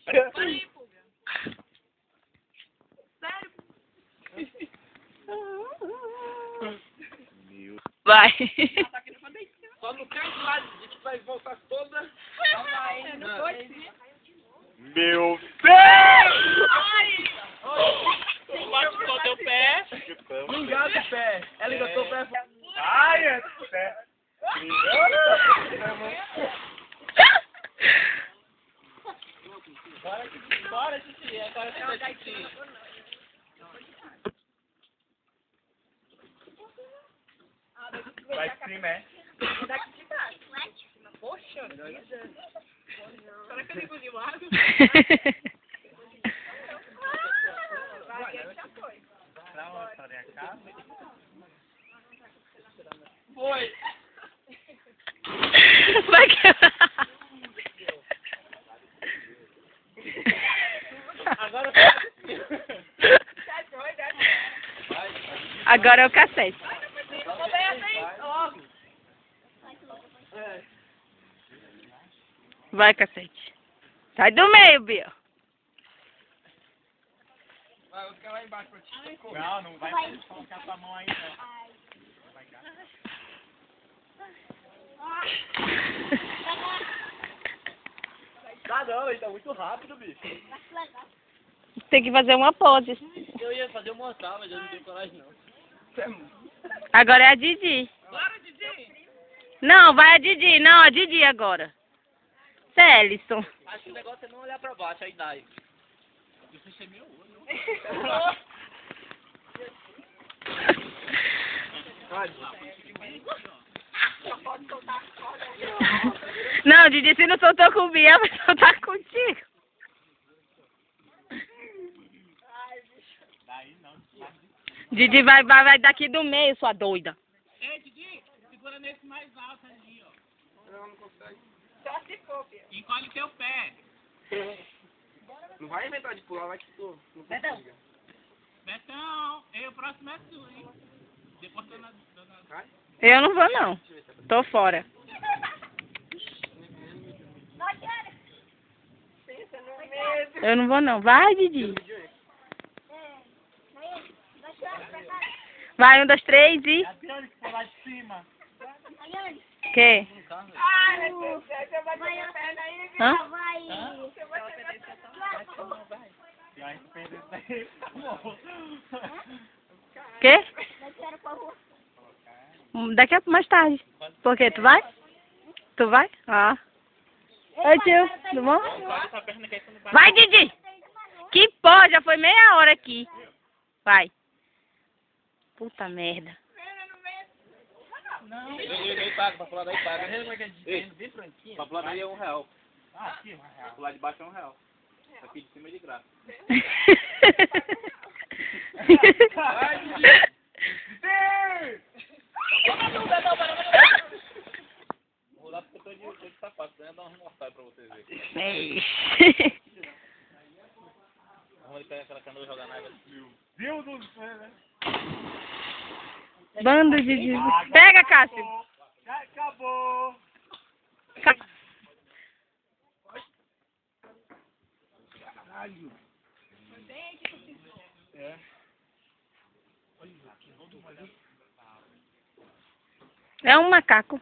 aí, Pulga. Sério? Vai. Só não cai de lado, a gente vai voltar toda. Não pode. Meu Deus! Ai! Tu machucou teu pé. Engata o pé. Ela engatou o pé. Ai, é pé. Bora, Titi. Agora você vai Titi. Vai de cima, é? Daqui de baixo. Poxa vida. Será que eu ligo de lado? Vai, já foi. Pra onde? Pra minha casa? Foi. Vai quebrar. Agora Agora é o cassete. Vai, cacete. Sai do meio, Bia. vai ficar lá embaixo pra ti. Não, não vai colocar tua mão aí, não. Vai cá. Ah, não, ele tá muito rápido, bicho. Tem que fazer uma pose. Eu ia fazer um mortal, mas eu não tenho coragem, não. Agora é a Didi. Bora, Didi! Não, vai a Didi. Não, a Didi agora. Célison. Acho que o negócio é não olhar pra baixo, aí dá. Eu fechei meu olho. Não, Didi, se não soltou com o Bia, vai soltar contigo. Daí não. Didi vai daqui do meio, sua doida. Ei, Didi, segura nesse mais alto ali, ó. Só se for, Bia. Encolhe teu pé. Não vai inventar de pular, vai que tu não consiga. Betão, o próximo é tu, hein? Depois tô na... Eu não vou, não. Tô fora. Pensa no medo. Eu não vou, não. Vai, Didi. Vai, 1, 2, 3 e... Adriane que foi lá de cima. Que? Ai, meu Deus, deixa eu bater a perna aí. Hã? Deixa eu bater a perna. E aí tu perdeu isso daí. Que? Daqui a mais tarde. Por quê? Tu vai? Tu vai? Ah. Oi, tio. Tudo bom? Vai, Didi. Que porra, já foi meia hora aqui. Vai. Puta merda. Não, daí paga, pra pular daí paga. Bem franquinho. Pra pular daí é R$1. Ah, aqui, R$1. Pra pular de baixo é R$1. Aqui de cima é de graça. Vou lá porque eu tô de sapato, né? Dar uns mortais pra vocês verem. Vamos ali pegar aquela canoa e jogar na água. Viu do céu, né? Bando de... Pega, Cássio. Já acabou. Caralho. É. É um macaco.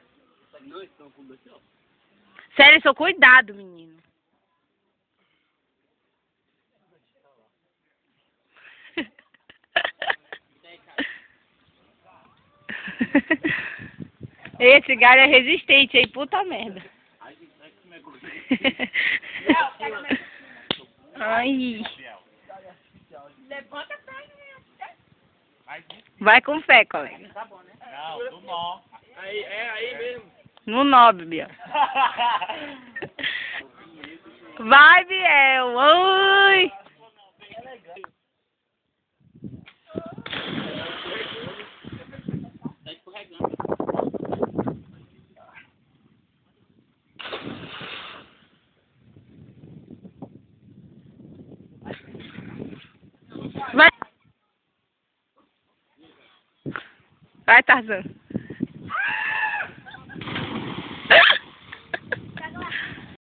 Sério, só cuidado, menino. Esse galho é resistente, hein? Puta merda. Ai. Levanta a perna. Vai com fé, colega. Não, do nó. Aí mesmo. No nobre, Biel. Vai, Biel. Oi. Tá escorregando. Vai. Vai, Tarzan.